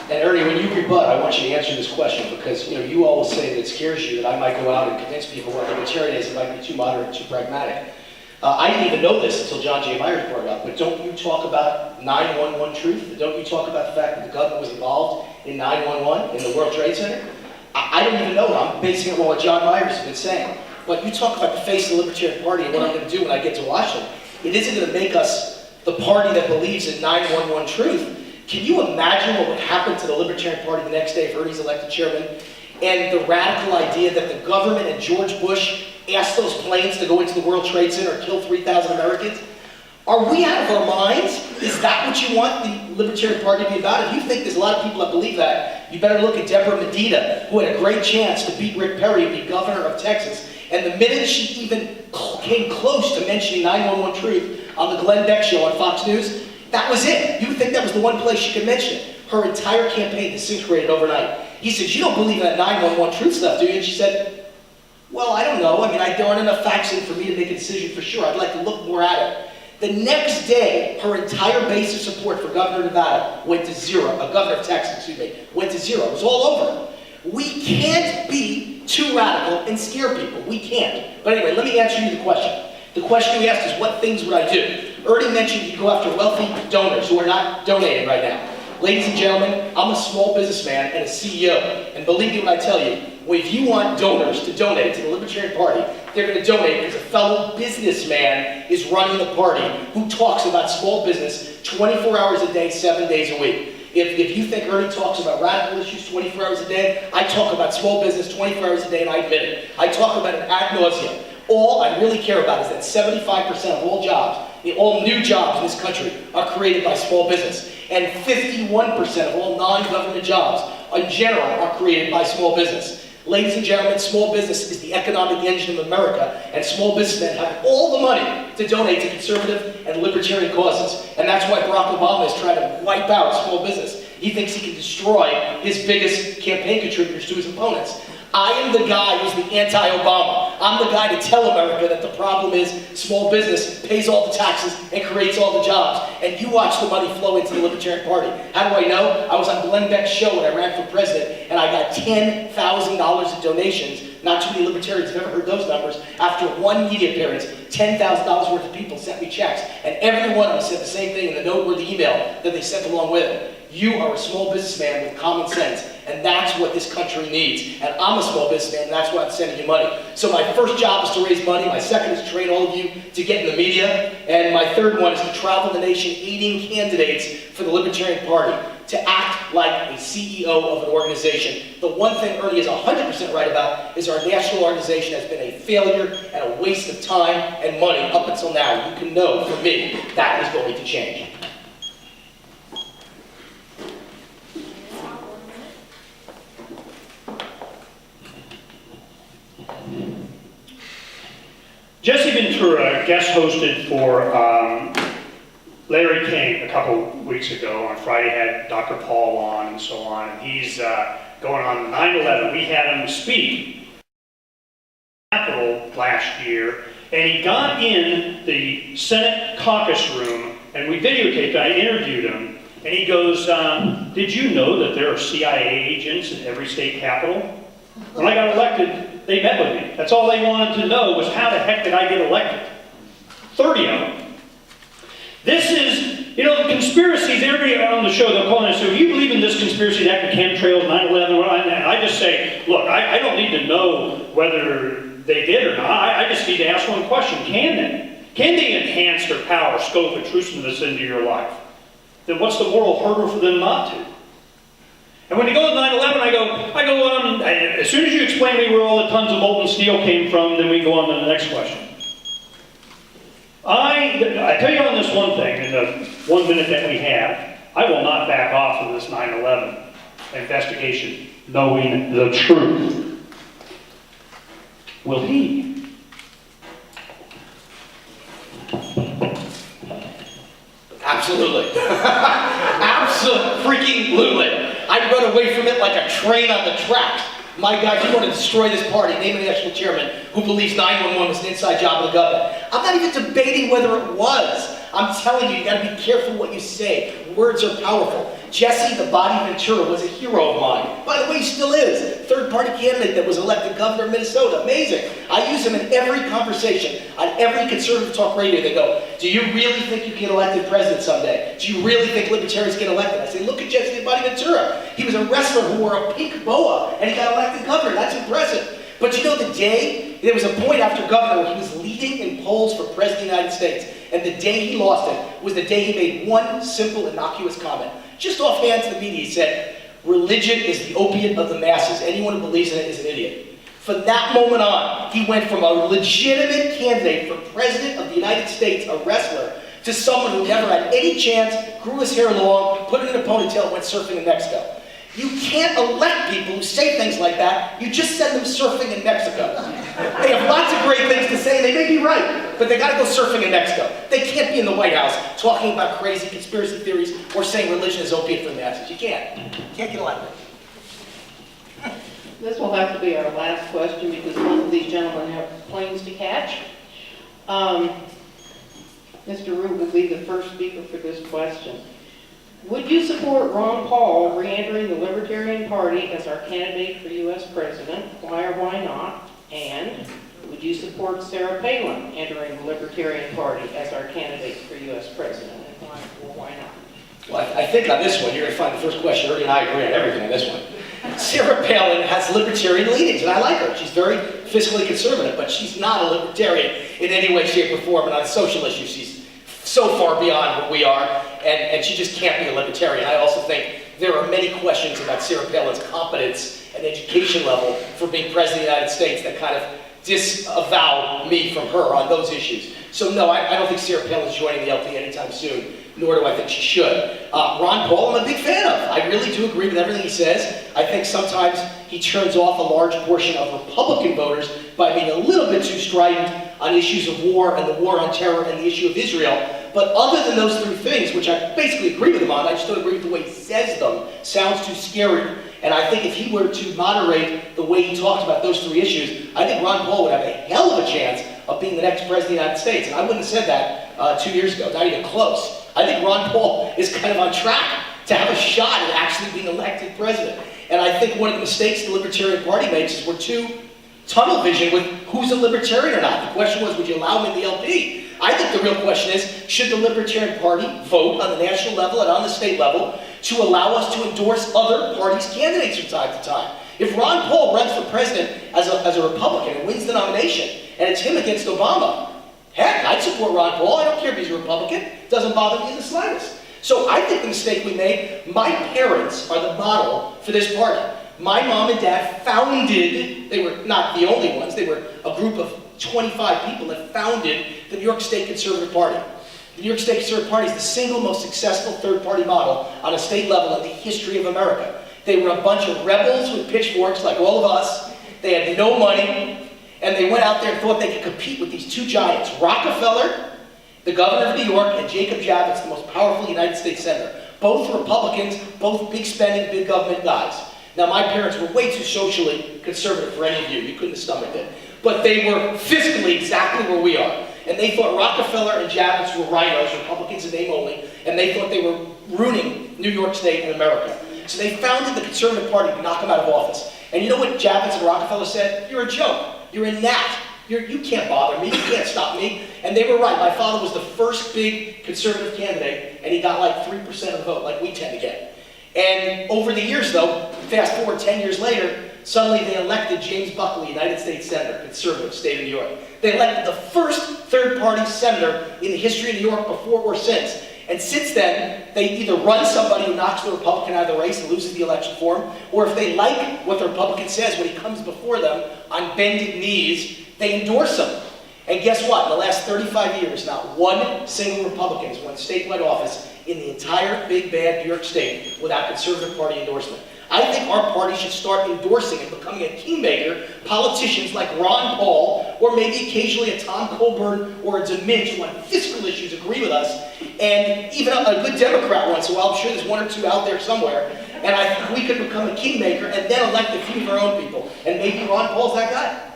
And Ernie, when you rebut, I want you to answer this question because you always say that it scares you that I might go out and convince people what libertarian is, it might be too moderate and too pragmatic. I didn't even know this until John J. Myers brought it up, but don't you talk about 9/11 truth? Don't you talk about the fact that the government was involved in 9/11 in the World Trade Center? I don't even know it. I'm basing it on what John Myers has been saying. But you talk about the face of the Libertarian Party and what I'm going to do when I get to Washington. It isn't going to make us the party that believes in 9/11 truth. Can you imagine what would happen to the Libertarian Party the next day if Ernie's elected chairman? And the radical idea that the government and George Bush asked those planes to go into the World Trade Center and kill 3,000 Americans? Are we out of our minds? Is that what you want the Libertarian Party to be about? If you think there's a lot of people that believe that, you better look at Deborah Medina, who had a great chance to beat Rick Perry and be governor of Texas. And the minute she even came close to mentioning 9/11 truth on the Glenn Beck show on Fox News, that was it. You would think that was the one place she could mention it. Her entire campaign disintegrated overnight. He said, "You don't believe in that 9/11 truth stuff, do you?" And she said, "Well, I don't know. I mean, there aren't enough facts in for me to make a decision for sure. I'd like to look more at it." The next day, her entire base of support for Governor of Nevada went to zero. Governor of Texas, excuse me, went to zero. It was all over. We can't be too radical and scare people. We can't. But anyway, let me answer you the question. The question you asked is, what things would I do? Ernie mentioned you go after wealthy donors who are not donating right now. Ladies and gentlemen, I'm a small businessman and a CEO. And believe me when I tell you, if you want donors to donate to the Libertarian Party, they're going to donate because a fellow businessman is running the party who talks about small business 24 hours a day, 7 days a week. If you think Ernie talks about radical issues 24 hours a day, I talk about small business 24 hours a day, and I admit it. I talk about it ad nauseum. All I really care about is that 75% of all jobs, all new jobs in this country, are created by small business. And 51% of all non-government jobs, in general, are created by small business. Ladies and gentlemen, small business is the economic engine of America, and small businessmen have all the money to donate to conservative and libertarian causes. And that's why Barack Obama is trying to wipe out small business. He thinks he can destroy his biggest campaign contributors to his opponents. I am the guy who's the anti-Obama. I'm the guy to tell America that the problem is small business pays all the taxes and creates all the jobs. And you watch the money flow into the Libertarian Party. How do I know? I was on Glenn Beck's show when I ran for president, and I got $10,000 in donations. Not too many libertarians have ever heard those numbers. After one media appearance, $10,000 worth of people sent me checks. And every one of them said the same thing in the noteworthy email that they sent along with it. You are a small businessman with common sense, and that's what this country needs. And I'm a small businessman, and that's why I'm sending you money. So my first job is to raise money. My second is to train all of you to get in the media. And my third one is to travel the nation aiding candidates for the Libertarian Party to act like a CEO of an organization. The one thing Ernie is 100% right about is our national organization has been a failure and a waste of time and money up until now. You can know from me that is going to change. Jesse Ventura guest hosted for Larry King a couple weeks ago. On Friday had Dr. Paul on and so on. And he's going on 9/11. We had him speak at the Capitol last year, and he got in the Senate caucus room, and we videotaped it. I interviewed him, and he goes, "Did you know that there are CIA agents in every state capital? When I got elected, they met with me. That's all they wanted to know was how the heck did I get elected? 30 of them." This is, the conspiracies, everybody on the show, they'll call and say, "Do you believe in this conspiracy that the chemtrails, 9/11, and I just say, look, I don't need to know whether they did or not. I just need to ask one question. Can they? Can they enhance their power, scope, intrusiveness into your life? Then what's the moral hurdle for them not to? And when you go to 9/11, I go on, as soon as you explain to me where all the tons of molten steel came from, then we go on to the next question. I tell you on this one thing, in the 1 minute that we have, I will not back off of this 9/11 investigation, knowing the truth. Will he? Absolutely. Absolutely. I'd run away from it like a train on the track. My God, you want to destroy this party, name a national chairman who believes 911 was an inside job of the government. I'm not even debating whether it was. I'm telling you, you got to be careful what you say. Words are powerful. Jesse the Body Ventura was a hero of mine. By the way, he still is. Third-party candidate that was elected governor of Minnesota. Amazing. I use him in every conversation, on every conservative talk radio. They go, do you really think you get elected president someday? Do you really think libertarians get elected? I say, look at Jesse the Body Ventura. He was a wrestler who wore a pink boa, and he got elected governor. That's impressive. But you know, the day, there was a point after governor where he was leading in polls for president of the United States, and the day he lost it was the day he made one simple, innocuous comment. Just offhand to the media, he said, religion is the opiate of the masses. Anyone who believes in it is an idiot. From that moment on, he went from a legitimate candidate for president of the United States, a wrestler, to someone who never had any chance, grew his hair long, put it in a ponytail, and went surfing in Mexico. You can't elect people who say things like that. You just send them surfing in Mexico. They have lots of great things to say. They may be right, but they got to go surfing in Mexico. They can't be in the White House talking about crazy conspiracy theories or saying religion is opiate for the masses. You can't. Can't get elected. This will have to be our last question because both of these gentlemen have planes to catch. Mr. Root will be the first speaker for this question. Would you support Ron Paul re-entering the Libertarian Party as our candidate for U.S. President? Why or why not? And would you support Sarah Palin entering the Libertarian Party as our candidate for U.S. President? And why or why not? Well, I think on this one, you're going to find the first question, Ernie and I agree on everything on this one. Sarah Palin has libertarian leanings, and I like her. She's very fiscally conservative, but she's not a libertarian in any way, shape, or form, and on social issues, she's so far beyond what we are, and she just can't be a libertarian. I also think there are many questions about Sarah Palin's competence and education level for being president of the United States that kind of disavow me from her on those issues. So no, I don't think Sarah Palin's joining the LP anytime soon, nor do I think she should. Ron Paul, I'm a big fan of. I really do agree with everything he says. I think sometimes he turns off a large portion of Republican voters by being a little bit too strident on issues of war and the war on terror and the issue of Israel. But other than those three things, which I basically agree with him on, I just don't agree with the way he says them, sounds too scary. And I think if he were to moderate the way he talks about those three issues, I think Ron Paul would have a hell of a chance of being the next president of the United States. And I wouldn't have said that 2 years ago, not even close. I think Ron Paul is kind of on track to have a shot at actually being elected president. And I think one of the mistakes the Libertarian Party makes is we're too tunnel vision with who's a libertarian or not. The question was, would you allow him in the LP? I think the real question is, should the Libertarian Party vote on the national level and on the state level to allow us to endorse other parties' candidates from time to time? If Ron Paul runs for president as a Republican and wins the nomination, and it's him against Obama, heck, I'd support Ron Paul. I don't care if he's a Republican. It doesn't bother me in the slightest. So I think the mistake we made, my parents are the model for this party. My mom and dad founded, they were not the only ones, they were a group of 25 people that founded the New York State Conservative Party. The New York State Conservative Party is the single most successful third-party model on a state level in the history of America. They were a bunch of rebels with pitchforks like all of us. They had no money, and they went out there and thought they could compete with these two giants, Rockefeller, the governor of New York, and Jacob Javits, the most powerful United States senator. Both Republicans, both big spending, big government guys. Now, my parents were way too socially conservative for any of you. You couldn't have stomached it. But they were fiscally exactly where we are. And they thought Rockefeller and Javits were rhinos, Republicans in name only, and they thought they were ruining New York State and America. So they founded the Conservative Party to knock them out of office. And you know what Javits and Rockefeller said? You're a joke. You're a gnat. You can't bother me. You can't stop me. And they were right. My father was the first big conservative candidate, and he got like 3% of the vote, like we tend to get. And over the years, though, fast forward 10 years later, suddenly they elected James Buckley, United States Senator, conservative, state of New York. They elected the first third-party senator in the history of New York before or since. And since then, they either run somebody who knocks the Republican out of the race and loses the election for him, or if they like what the Republican says when he comes before them on bended knees, they endorse him. And guess what? In the last 35 years, not one single Republican has won statewide office in the entire big bad New York State without Conservative Party endorsement. I think our party should start endorsing and becoming a kingmaker politicians like Ron Paul, or maybe occasionally a Tom Coburn or a DeMint who on fiscal issues agree with us, and even a good Democrat once in a while. I'm sure there's one or two out there somewhere. And I think we could become a kingmaker and then elect a few of our own people. And maybe Ron Paul's that guy.